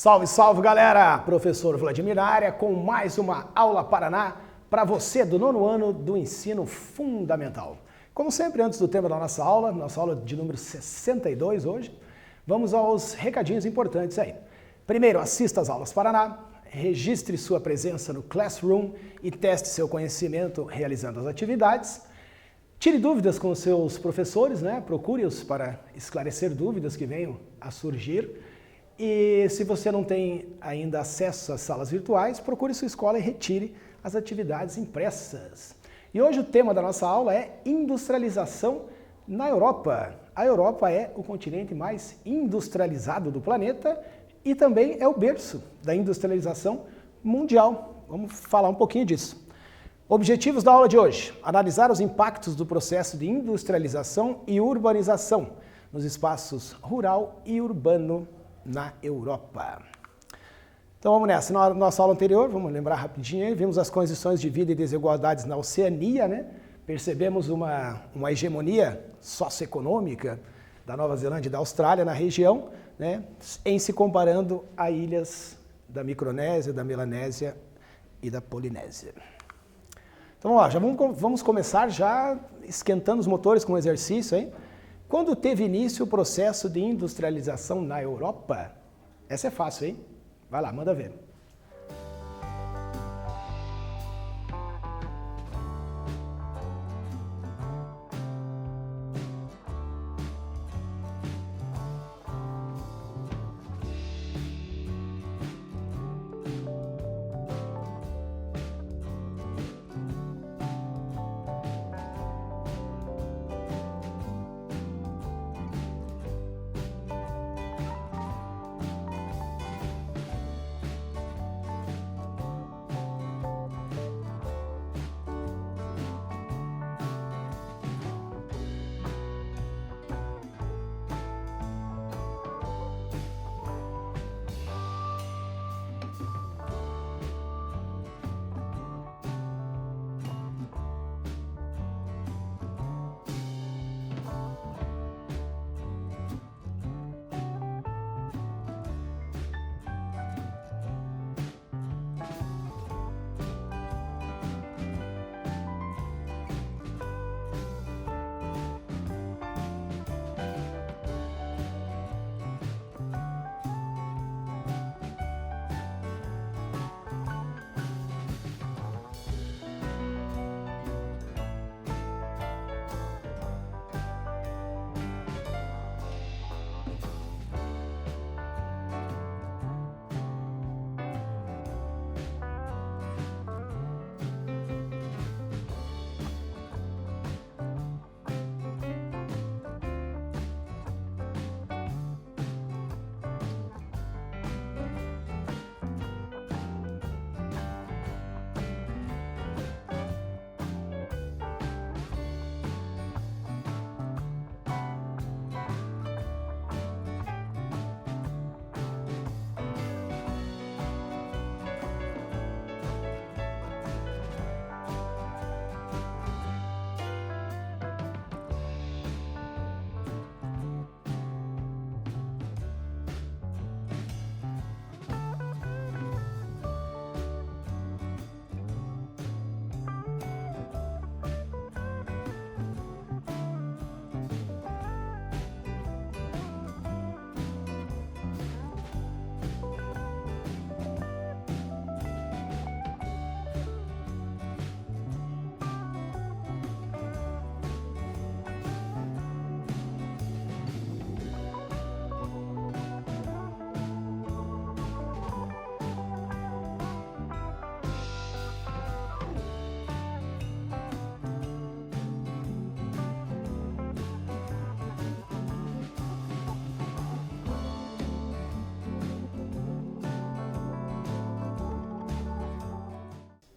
Salve, salve galera! Professor Vladimir na área com mais uma Aula Paraná para você do nono ano do ensino fundamental. Como sempre, antes do tema da nossa aula de número 62 hoje, vamos aos recadinhos importantes aí. Primeiro, assista às aulas Paraná, registre sua presença no Classroom e teste seu conhecimento realizando as atividades. Tire dúvidas com os seus professores, Procure-os para esclarecer dúvidas que venham a surgir. E se você não tem ainda acesso às salas virtuais, procure sua escola e retire as atividades impressas. E hoje o tema da nossa aula é industrialização na Europa. A Europa é o continente mais industrializado do planeta e também é o berço da industrialização mundial. Vamos falar um pouquinho disso. Objetivos da aula de hoje: analisar os impactos do processo de industrialização e urbanização nos espaços rural e urbano na Europa. Então vamos nessa. Na nossa aula anterior, vamos lembrar rapidinho aí, vimos as condições de vida e desigualdades na Oceania, Percebemos uma hegemonia socioeconômica da Nova Zelândia e da Austrália na região, em se comparando a ilhas da Micronésia, da Melanésia e da Polinésia. Então vamos lá, vamos começar já esquentando os motores com um exercício, hein? Quando teve início o processo de industrialização na Europa? Essa é fácil, hein? Vai lá, manda ver.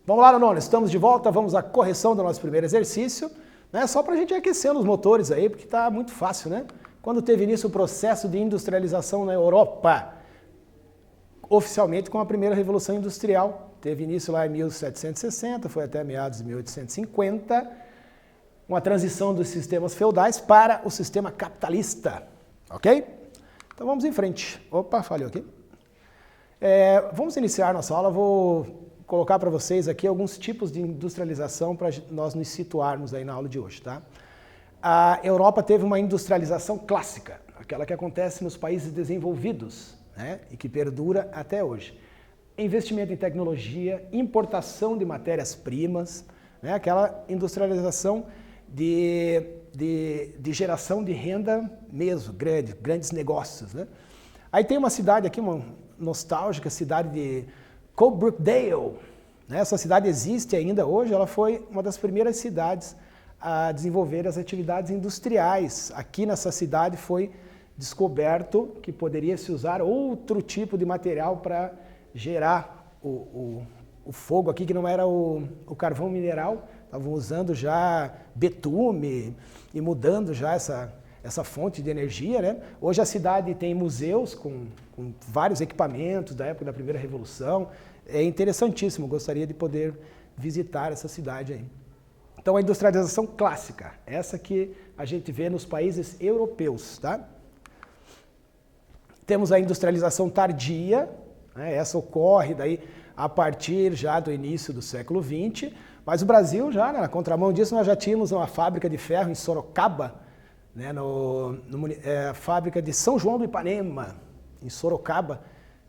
Vamos lá, nono, estamos de volta, vamos à correção do nosso primeiro exercício, Só para a gente aquecendo os motores aí, porque está muito fácil, Quando teve início o processo de industrialização na Europa? Oficialmente com a primeira Revolução Industrial, teve início lá em 1760, foi até meados de 1850, uma transição dos sistemas feudais para o sistema capitalista, ok? Então vamos em frente. Opa, falhou aqui. Vamos iniciar nossa aula, vou colocar para vocês aqui alguns tipos de industrialização para nós nos situarmos aí na aula de hoje, tá? A Europa teve uma industrialização clássica, aquela que acontece nos países desenvolvidos, né? E que perdura até hoje. Investimento em tecnologia, importação de matérias-primas, né? Aquela industrialização de geração de renda mesmo, grandes negócios, né? Aí tem uma cidade aqui, uma nostálgica cidade de Coalbrookdale, né? Essa cidade existe ainda hoje, ela foi uma das primeiras cidades a desenvolver as atividades industriais. Aqui nessa cidade foi descoberto que poderia se usar outro tipo de material para gerar o fogo aqui, que não era o carvão mineral, estavam usando já betume e mudando já essa fonte de energia, né? Hoje a cidade tem museus com vários equipamentos da época da primeira revolução. É interessantíssimo, gostaria de poder visitar essa cidade aí. Então a industrialização clássica, essa que a gente vê nos países europeus, tá? Temos a industrialização tardia, né? Essa ocorre daí a partir já do início do século XX, mas o Brasil já, na contramão disso, nós já tínhamos uma fábrica de ferro em Sorocaba, né? A fábrica de São João do Ipanema, em Sorocaba,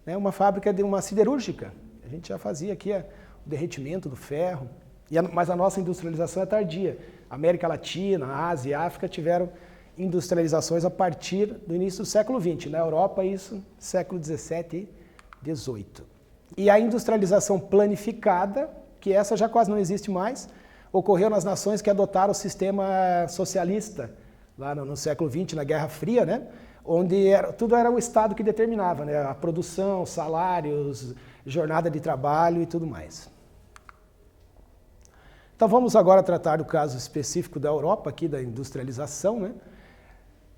né? Uma fábrica de uma siderúrgica. A gente já fazia aqui o derretimento do ferro, mas a nossa industrialização é tardia. América Latina, Ásia e África tiveram industrializações a partir do início do século XX. Na Europa, isso, século XVII e XVIII. E a industrialização planificada, que essa já quase não existe mais, ocorreu nas nações que adotaram o sistema socialista, lá no século XX, na Guerra Fria, né? Onde tudo era o Estado que determinava, né? A produção, salários, jornada de trabalho e tudo mais. Então vamos agora tratar do caso específico da Europa, aqui da industrialização, né?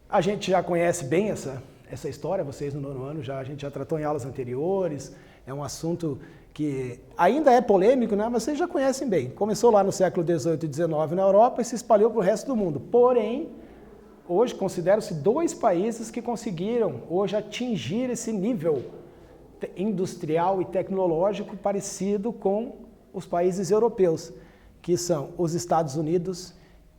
A gente já conhece bem essa história, vocês no nono ano, a gente já tratou em aulas anteriores, é um assunto que ainda é polêmico, né? Mas vocês já conhecem bem. Começou lá no século XVIII e XIX na Europa e se espalhou para o resto do mundo. Porém, hoje consideram-se 2 países que conseguiram hoje atingir esse nível industrial e tecnológico parecido com os países europeus, que são os Estados Unidos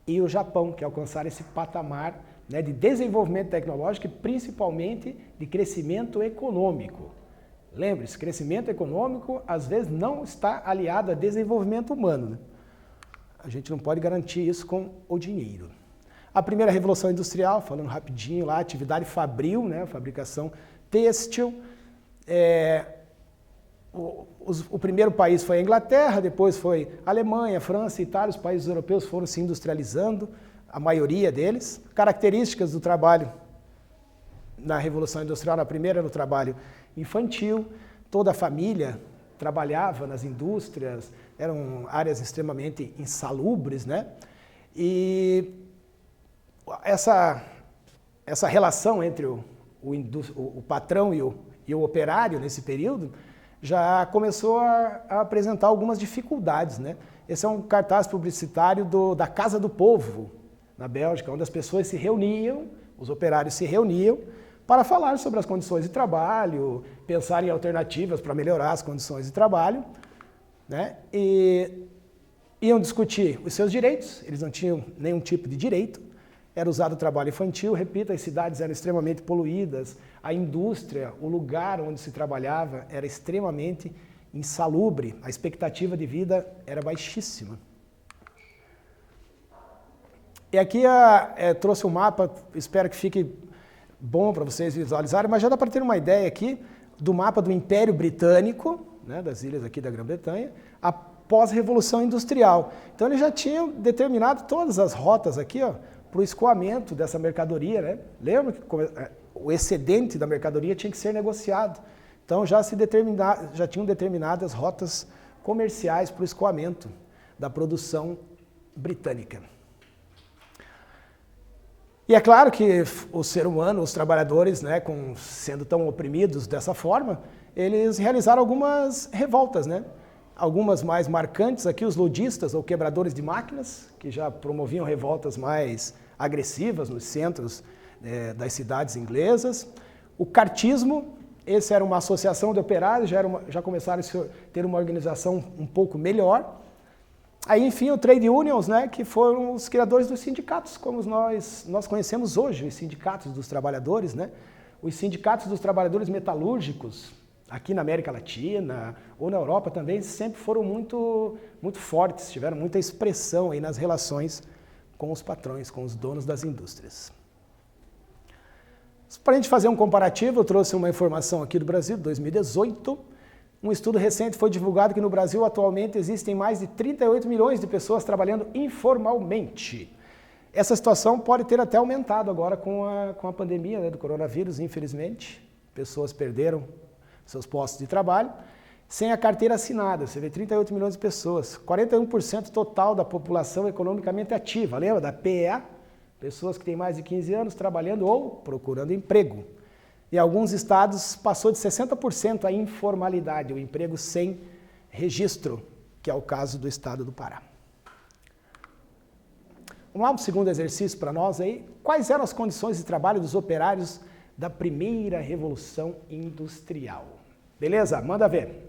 e o Japão, que alcançaram esse patamar, né, de desenvolvimento tecnológico e principalmente de crescimento econômico. Lembre-se, crescimento econômico às vezes não está aliado a desenvolvimento humano, né? A gente não pode garantir isso com o dinheiro. A primeira revolução industrial, falando rapidinho lá, atividade fabril, né, fabricação têxtil. O primeiro país foi a Inglaterra, depois foi a Alemanha, França, Itália, os países europeus foram se industrializando, a maioria deles. Características do trabalho na Revolução Industrial, na primeira era o trabalho infantil, toda a família trabalhava nas indústrias, eram áreas extremamente insalubres, né? E essa relação entre o patrão e o operário nesse período já começou a apresentar algumas dificuldades, né? Esse é um cartaz publicitário da Casa do Povo, na Bélgica, onde as pessoas se reuniam, os operários se reuniam para falar sobre as condições de trabalho, pensar em alternativas para melhorar as condições de trabalho, né? E iam discutir os seus direitos, eles não tinham nenhum tipo de direito, era usado o trabalho infantil, repito, as cidades eram extremamente poluídas, a indústria, o lugar onde se trabalhava era extremamente insalubre, a expectativa de vida era baixíssima. E aqui trouxe um mapa, espero que fique bom para vocês visualizarem, mas já dá para ter uma ideia aqui do mapa do Império Britânico, né, das ilhas aqui da Grã-Bretanha, após a Revolução Industrial. Então eles já tinham determinado todas as rotas aqui, ó, para o escoamento dessa mercadoria, né? Lembra que o excedente da mercadoria tinha que ser negociado. Então já tinham determinadas rotas comerciais para o escoamento da produção britânica. E é claro que o ser humano, os trabalhadores, né, sendo tão oprimidos dessa forma, eles realizaram algumas revoltas, né? Algumas mais marcantes aqui, os ludistas ou quebradores de máquinas, que já promoviam revoltas mais agressivas nos centros das cidades inglesas. O cartismo, Essa era uma associação de operários, já começaram a ter uma organização um pouco melhor. Aí, enfim, o Trade Unions, né, que foram os criadores dos sindicatos, como nós conhecemos hoje, os sindicatos dos trabalhadores, né? Os sindicatos dos trabalhadores metalúrgicos, aqui na América Latina ou na Europa também, sempre foram muito fortes, tiveram muita expressão aí nas relações com os patrões, com os donos das indústrias. Para a gente fazer um comparativo, eu trouxe uma informação aqui do Brasil, 2018. Um estudo recente foi divulgado que no Brasil atualmente existem mais de 38 milhões de pessoas trabalhando informalmente. Essa situação pode ter até aumentado agora com a pandemia, né, do coronavírus, infelizmente. Pessoas perderam seus postos de trabalho sem a carteira assinada. Você vê 38 milhões de pessoas, 41% total da população economicamente ativa. Lembra da PEA? Pessoas que têm mais de 15 anos trabalhando ou procurando emprego. Em alguns estados passou de 60% a informalidade, o emprego sem registro, que é o caso do estado do Pará. Vamos lá, um segundo exercício para nós aí. Quais eram as condições de trabalho dos operários da primeira Revolução Industrial? Beleza? Manda ver.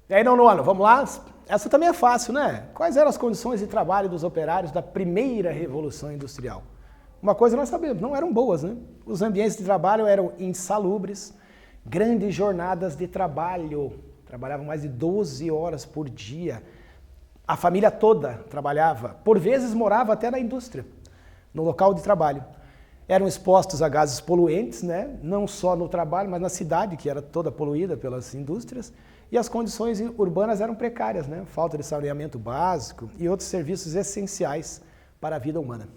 E aí, nono ano, vamos lá? Essa também é fácil, né? Quais eram as condições de trabalho dos operários da primeira Revolução Industrial? Uma coisa nós sabemos, não eram boas, né? Os ambientes de trabalho eram insalubres, grandes jornadas de trabalho, trabalhavam mais de 12 horas por dia. A família toda trabalhava, por vezes morava até na indústria, no local de trabalho. Eram expostos a gases poluentes, né? Não só no trabalho, mas na cidade, que era toda poluída pelas indústrias. E as condições urbanas eram precárias, né? Falta de saneamento básico e outros serviços essenciais para a vida humana.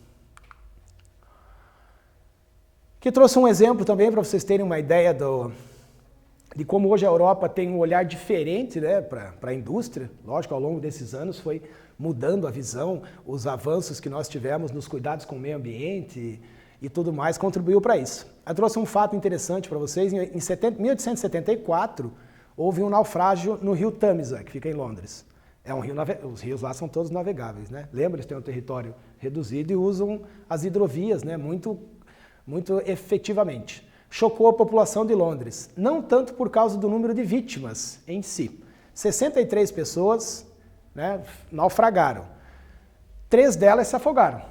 Que trouxe um exemplo também para vocês terem uma ideia de como hoje a Europa tem um olhar diferente, né, para a indústria. Lógico, ao longo desses anos foi mudando a visão, os avanços que nós tivemos nos cuidados com o meio ambiente e tudo mais contribuiu para isso. Eu trouxe um fato interessante para vocês. Em 1874, houve um naufrágio no rio Tâmisa, que fica em Londres. É um rio, os rios lá são todos navegáveis, né? Lembra, eles têm um território reduzido e usam as hidrovias, né, muito efetivamente. Chocou a população de Londres, não tanto por causa do número de vítimas em si. 63 pessoas, né, naufragaram. 3 delas se afogaram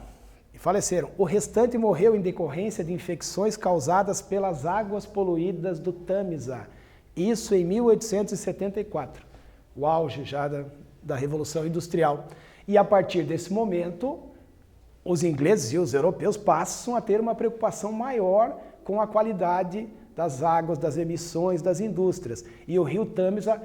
e faleceram. O restante morreu em decorrência de infecções causadas pelas águas poluídas do Tâmisa. Isso em 1874, o auge já da Revolução Industrial. E a partir desse momento, os ingleses e os europeus passam a ter uma preocupação maior com a qualidade das águas, das emissões das indústrias. E o rio Tâmisa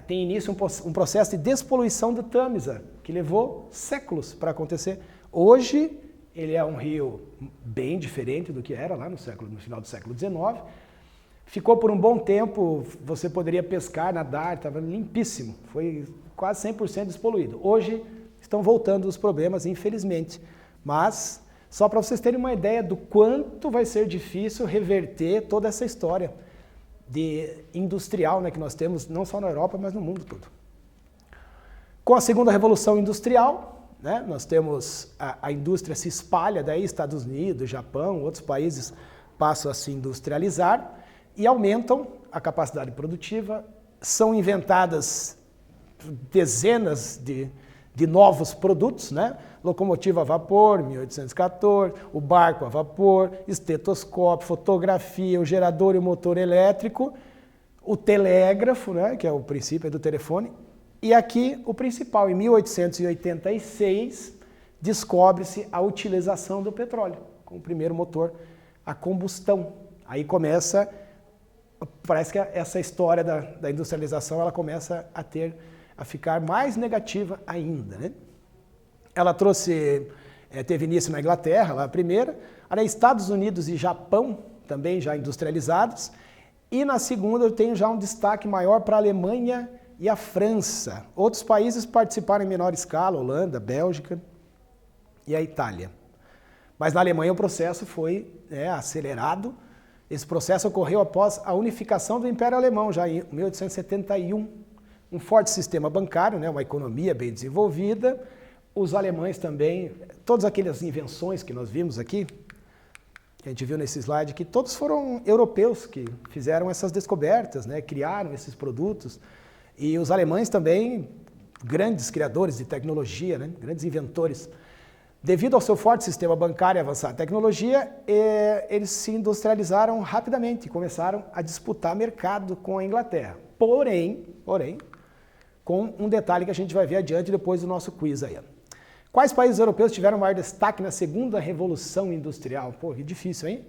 tem início um processo de despoluição do Tâmisa, que levou séculos para acontecer. Hoje, ele é um rio bem diferente do que era lá no final do século XIX. Ficou por um bom tempo, você poderia pescar, nadar, estava limpíssimo, foi quase 100% despoluído. Hoje, estão voltando os problemas, infelizmente. Mas, só para vocês terem uma ideia do quanto vai ser difícil reverter toda essa história industrial, né, que nós temos, não só na Europa, mas no mundo todo. Com a segunda Revolução Industrial, né, nós temos a indústria se espalha, daí Estados Unidos, Japão, outros países passam a se industrializar e aumentam a capacidade produtiva, são inventadas dezenas de novos produtos, né? Locomotiva a vapor, 1814, o barco a vapor, estetoscópio, fotografia, o gerador e o motor elétrico, o telégrafo, né? Que é o princípio do telefone, e aqui o principal, em 1886, descobre-se a utilização do petróleo, com o primeiro motor a combustão. Aí começa, parece que essa história da industrialização ela começa a ficar mais negativa ainda, né? Ela teve início na Inglaterra, lá a primeira, aí Estados Unidos e Japão, também já industrializados, e na segunda eu tenho já um destaque maior para a Alemanha e a França. Outros países participaram em menor escala, Holanda, Bélgica e a Itália. Mas na Alemanha o processo foi acelerado. Esse processo ocorreu após a unificação do Império Alemão, já em 1871. Um forte sistema bancário, né, uma economia bem desenvolvida, os alemães também, todas aquelas invenções que nós vimos aqui, que a gente viu nesse slide, que todos foram europeus que fizeram essas descobertas, né, criaram esses produtos, e os alemães também, grandes criadores de tecnologia, né, grandes inventores. Devido ao seu forte sistema bancário e avançada tecnologia, eles se industrializaram rapidamente e começaram a disputar mercado com a Inglaterra. Porém, com um detalhe que a gente vai ver adiante depois do nosso quiz aí. Quais países europeus tiveram maior destaque na segunda Revolução Industrial? Pô, que difícil, hein?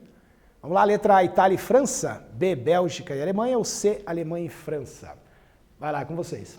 Vamos lá, letra A, Itália e França. B, Bélgica e Alemanha. Ou C, Alemanha e França. Vai lá, com vocês.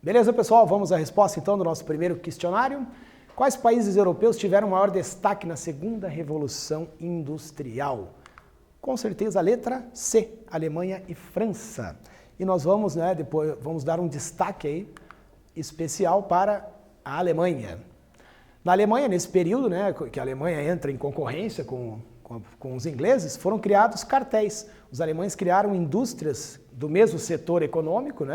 Beleza, pessoal? Vamos à resposta então do nosso primeiro questionário. Quais países europeus tiveram maior destaque na segunda revolução industrial? Com certeza a letra C, Alemanha e França. E nós vamos, depois vamos dar um destaque aí especial para a Alemanha. Na Alemanha, nesse período, que a Alemanha entra em concorrência com os ingleses, foram criados cartéis. Os alemães criaram indústrias do mesmo setor econômico,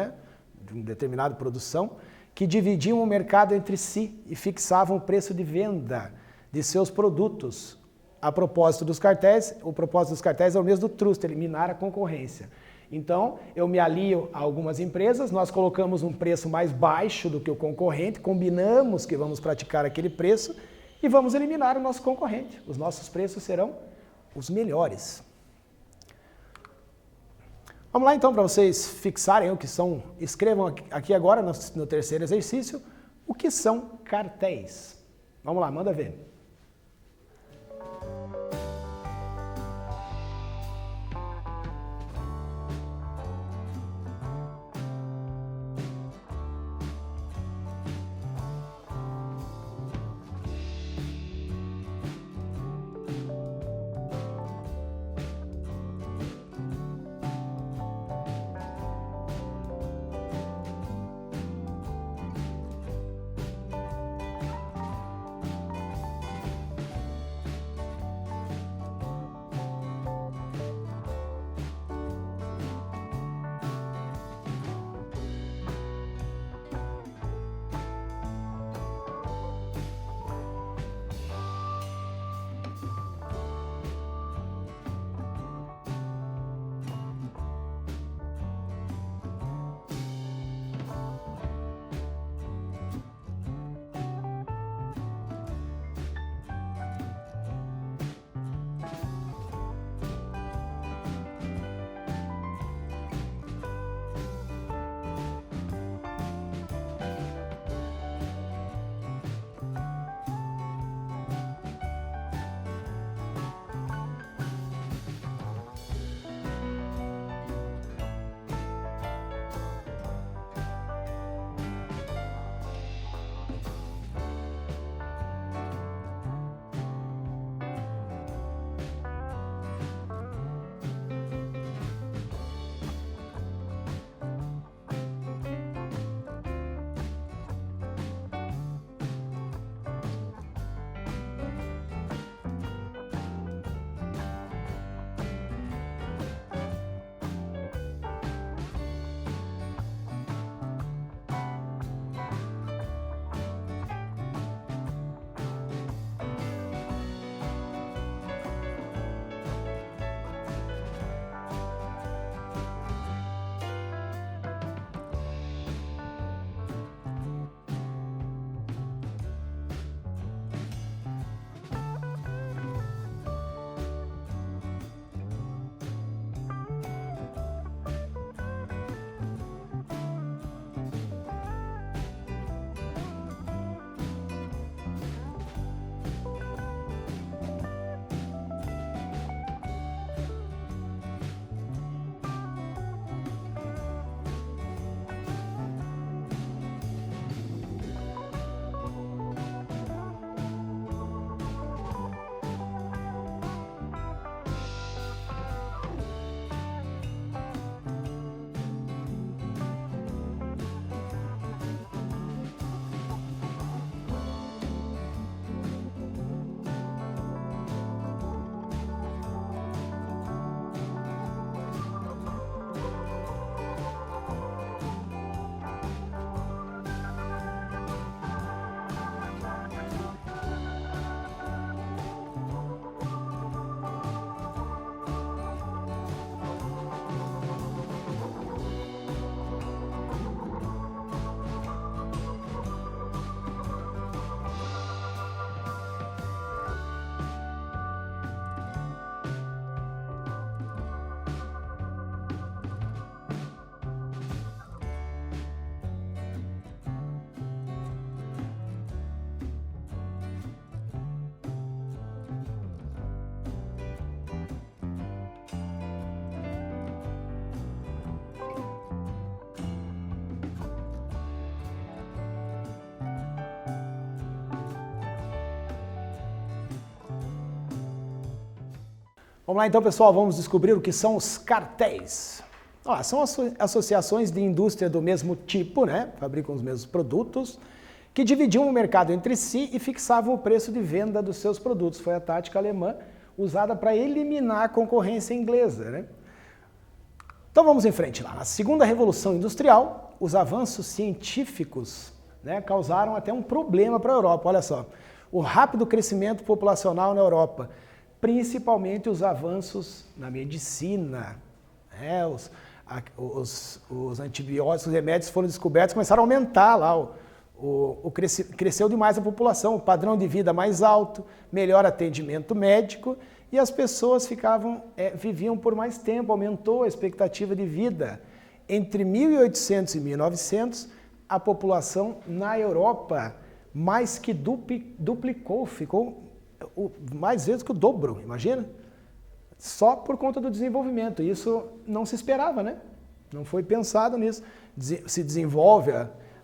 de uma determinada produção, que dividiam o mercado entre si e fixavam o preço de venda de seus produtos. A propósito dos cartéis, o propósito dos cartéis é o mesmo do truste, eliminar a concorrência. Então, eu me alio a algumas empresas, nós colocamos um preço mais baixo do que o concorrente, combinamos que vamos praticar aquele preço e vamos eliminar o nosso concorrente. Os nossos preços serão os melhores. Vamos lá então para vocês fixarem o que são, escrevam aqui agora no terceiro exercício, o que são cartéis. Vamos lá, manda ver. Vamos lá então, pessoal, vamos descobrir o que são os cartéis. São associações de indústria do mesmo tipo, né? Fabricam os mesmos produtos, que dividiam o mercado entre si e fixavam o preço de venda dos seus produtos. Foi a tática alemã usada para eliminar a concorrência inglesa, né? Então vamos em frente lá. Na segunda revolução industrial, os avanços científicos, né, causaram até um problema para a Europa. Olha só, o rápido crescimento populacional na Europa, principalmente os avanços na medicina, né, os antibióticos, os remédios foram descobertos, começaram a aumentar lá, cresceu demais a população, o padrão de vida mais alto, melhor atendimento médico e as pessoas viviam por mais tempo, aumentou a expectativa de vida. Entre 1800 e 1900, a população na Europa mais que duplicou, ficou mais vezes que o dobro, imagina? Só por conta do desenvolvimento. Isso não se esperava, né? Não foi pensado nisso. Se desenvolve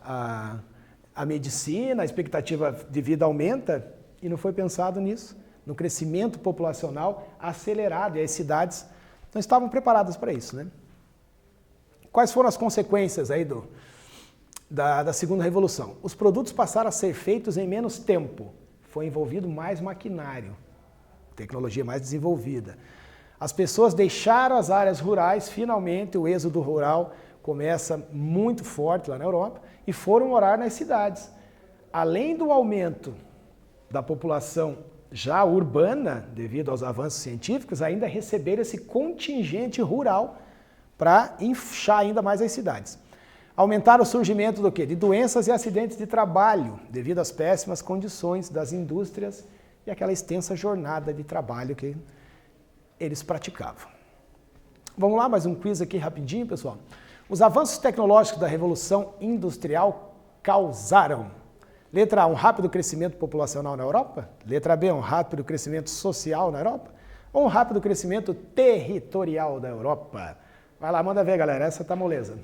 a medicina, a expectativa de vida aumenta e não foi pensado nisso, no crescimento populacional acelerado, e as cidades não estavam preparadas para isso, né? Quais foram as consequências aí da segunda revolução? Os produtos passaram a ser feitos em menos tempo, foi envolvido mais maquinário, tecnologia mais desenvolvida. As pessoas deixaram as áreas rurais, finalmente o êxodo rural começa muito forte lá na Europa e foram morar nas cidades. Além do aumento da população já urbana, devido aos avanços científicos, ainda receberam esse contingente rural para inchar ainda mais as cidades. Aumentaram o surgimento do quê? De doenças e acidentes de trabalho, devido às péssimas condições das indústrias e aquela extensa jornada de trabalho que eles praticavam. Vamos lá, mais um quiz aqui rapidinho, pessoal. Os avanços tecnológicos da Revolução Industrial causaram: letra A, um rápido crescimento populacional na Europa? Letra B, um rápido crescimento social na Europa? Ou um rápido crescimento territorial da Europa? Vai lá, manda ver, galera, essa tá moleza.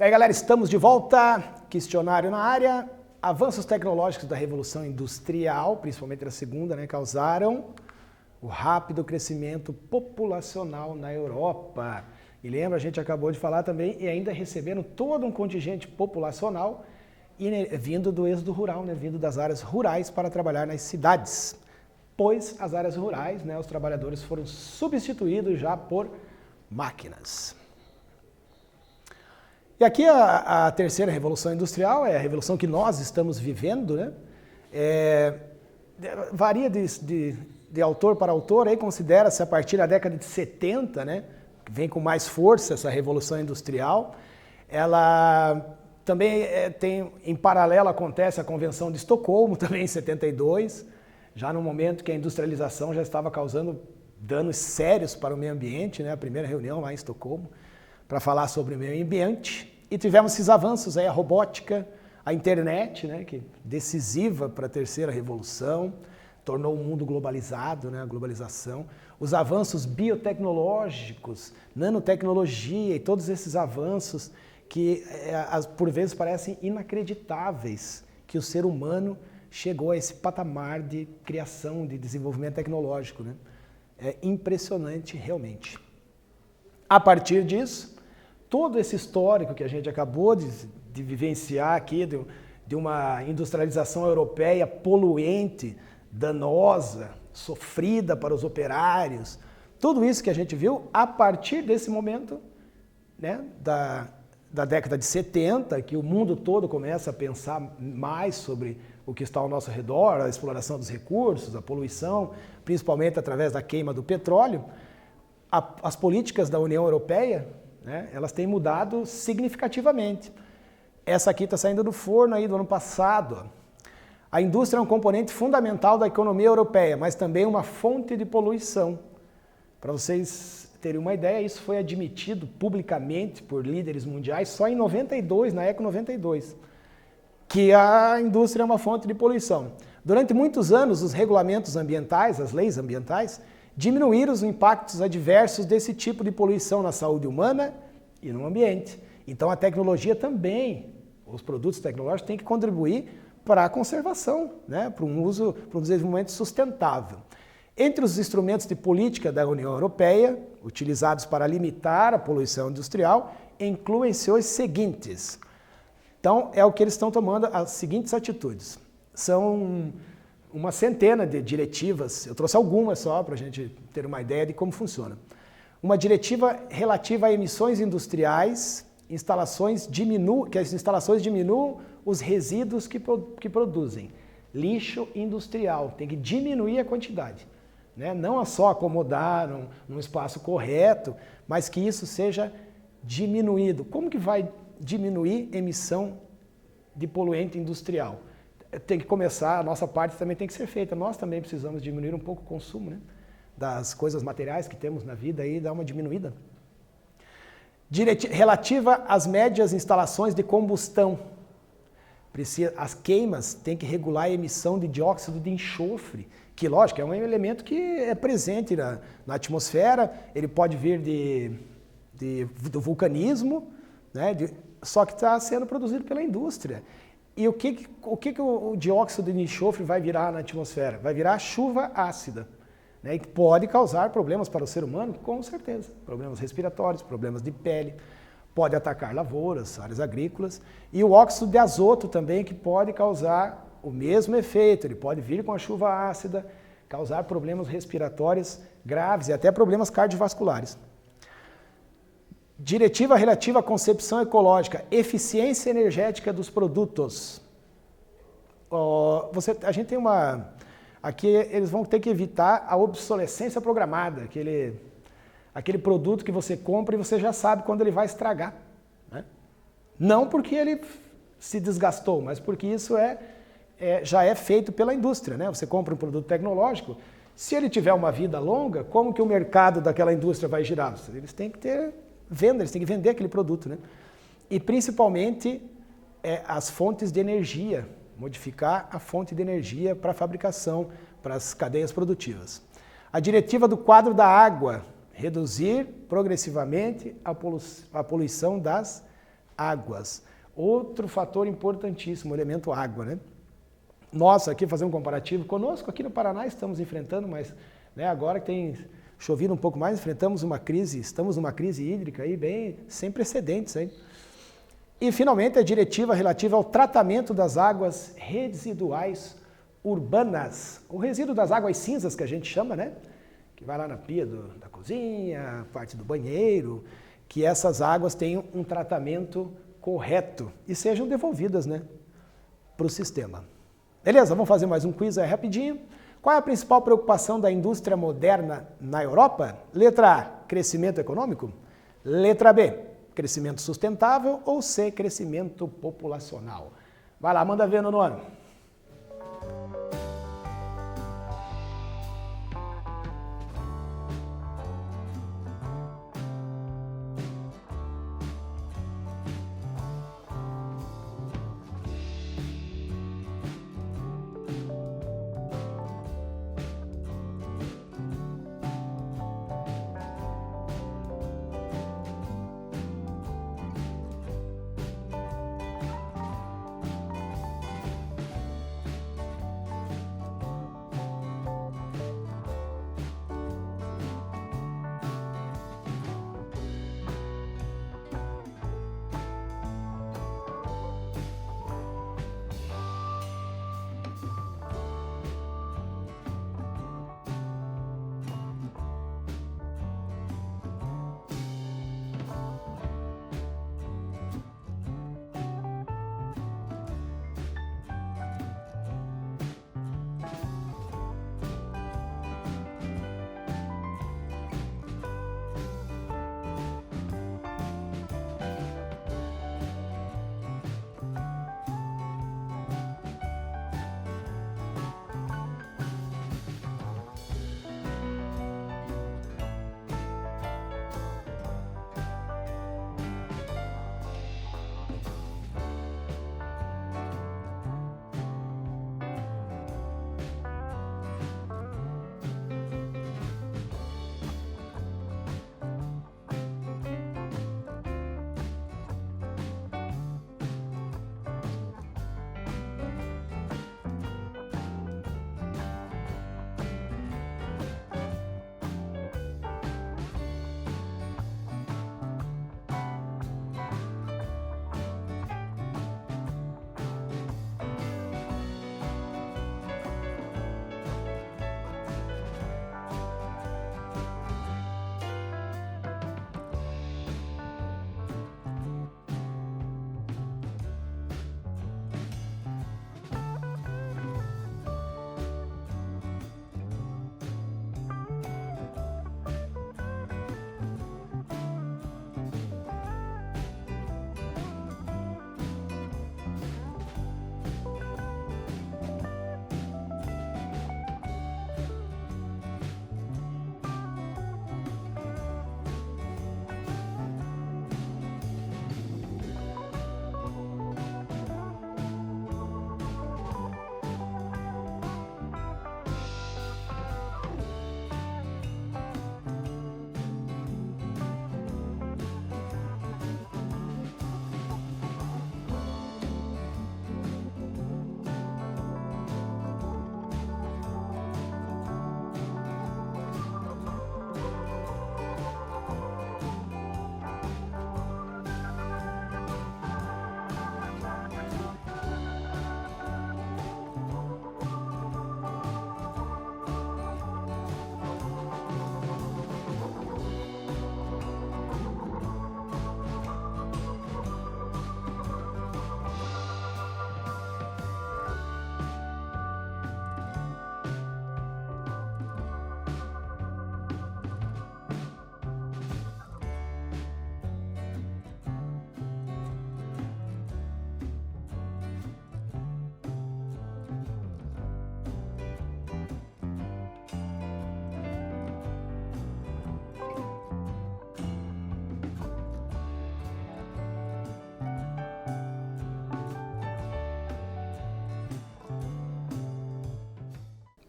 E aí, galera, estamos de volta. Questionário na área. Avanços tecnológicos da Revolução Industrial, principalmente da segunda, né, causaram o rápido crescimento populacional na Europa. E lembra, a gente acabou de falar também, e ainda recebendo todo um contingente populacional vindo do êxodo rural, né, vindo das áreas rurais para trabalhar nas cidades. Pois as áreas rurais, né, os trabalhadores foram substituídos já por máquinas. E aqui a terceira revolução industrial é a revolução que nós estamos vivendo, né? Varia de autor para autor, aí considera-se a partir da década de 70, né? Vem com mais força essa revolução industrial. Ela também tem, em paralelo acontece a Convenção de Estocolmo, também em 72, já no momento que a industrialização já estava causando danos sérios para o meio ambiente, né? A primeira reunião lá em Estocolmo, para falar sobre o meio ambiente. E tivemos esses avanços aí, a robótica, a internet, né, que é decisiva para a terceira revolução, tornou o mundo globalizado, né, a globalização. Os avanços biotecnológicos, nanotecnologia e todos esses avanços que por vezes parecem inacreditáveis, que o ser humano chegou a esse patamar de criação, de desenvolvimento tecnológico, né? É impressionante realmente. A partir disso, todo esse histórico que a gente acabou de vivenciar aqui, de uma industrialização europeia poluente, danosa, sofrida para os operários, tudo isso que a gente viu a partir desse momento, né, da década de 70, que o mundo todo começa a pensar mais sobre o que está ao nosso redor, a exploração dos recursos, a poluição, principalmente através da queima do petróleo. As políticas da União Europeia, né, elas têm mudado significativamente. Essa aqui está saindo do forno aí do ano passado. A indústria é um componente fundamental da economia europeia, mas também uma fonte de poluição. Para vocês terem uma ideia, isso foi admitido publicamente por líderes mundiais só em 92, na ECO 92, que a indústria é uma fonte de poluição. Durante muitos anos, os regulamentos ambientais, as leis ambientais, diminuir os impactos adversos desse tipo de poluição na saúde humana e no ambiente. Então a tecnologia também, os produtos tecnológicos têm que contribuir para a conservação, né? Para um desenvolvimento sustentável. Entre os instrumentos de política da União Europeia, utilizados para limitar a poluição industrial, incluem-se os seguintes. Então é o que eles estão tomando, as seguintes atitudes. São uma centena de diretivas, eu trouxe algumas só para a gente ter uma ideia de como funciona. Uma diretiva relativa a emissões industriais, que as instalações diminuam os resíduos que produzem. Lixo industrial, tem que diminuir a quantidade, né? Não é só acomodar num espaço correto, mas que isso seja diminuído. Como que vai diminuir a emissão de poluente industrial? Tem que começar, a nossa parte também tem que ser feita. Nós também precisamos diminuir um pouco o consumo, né, das coisas materiais que temos na vida e dar uma diminuída. Relativa às médias instalações de combustão. As queimas têm que regular a emissão de dióxido de enxofre, que, lógico, é um elemento que é presente na atmosfera, ele pode vir do vulcanismo, né, só que está sendo produzido pela indústria. E o que o dióxido de enxofre vai virar na atmosfera? Vai virar chuva ácida, né? E pode causar problemas para o ser humano, com certeza. Problemas respiratórios, problemas de pele, pode atacar lavouras, áreas agrícolas. E o óxido de azoto também, que pode causar o mesmo efeito. Ele pode vir com a chuva ácida, causar problemas respiratórios graves e até problemas cardiovasculares. Diretiva relativa à concepção ecológica, eficiência energética dos produtos. A gente tem aqui eles vão ter que evitar a obsolescência programada, aquele produto que você compra e você já sabe quando ele vai estragar, né? Não porque ele se desgastou, mas porque isso já é feito pela indústria, né? Você compra um produto tecnológico, se ele tiver uma vida longa, como que o mercado daquela indústria vai girar? Eles têm que ter venda, eles têm que vender aquele produto, né? E principalmente as fontes de energia, modificar a fonte de energia para a fabricação, para as cadeias produtivas. A diretiva do quadro da água, reduzir progressivamente a poluição das águas. Outro fator importantíssimo, o elemento água, né? Nós aqui, fazer um comparativo, conosco aqui no Paraná estamos enfrentando, mas né, agora que tem chovido um pouco mais, estamos numa crise hídrica aí bem sem precedentes, hein? E finalmente a diretiva relativa ao tratamento das águas residuais urbanas, o resíduo das águas cinzas que a gente chama, né? Que vai lá na pia da cozinha, parte do banheiro, que essas águas tenham um tratamento correto e sejam devolvidas, né, para o sistema. Beleza, vamos fazer mais um quiz aí rapidinho. Qual é a principal preocupação da indústria moderna na Europa? Letra A, crescimento econômico. Letra B, crescimento sustentável. Ou C, crescimento populacional. Vai lá, manda ver, Nono.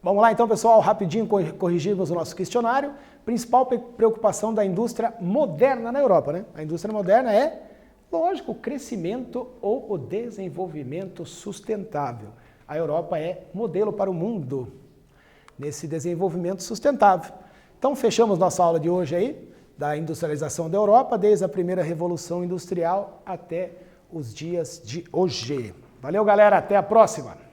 Vamos lá então, pessoal, rapidinho corrigirmos o nosso questionário. Principal preocupação da indústria moderna na Europa, né? A indústria moderna é Lógico, o crescimento ou o desenvolvimento sustentável. A Europa é modelo para o mundo nesse desenvolvimento sustentável. Então, fechamos nossa aula de hoje aí, da industrialização da Europa, desde a primeira Revolução Industrial até os dias de hoje. Valeu, galera, até a próxima!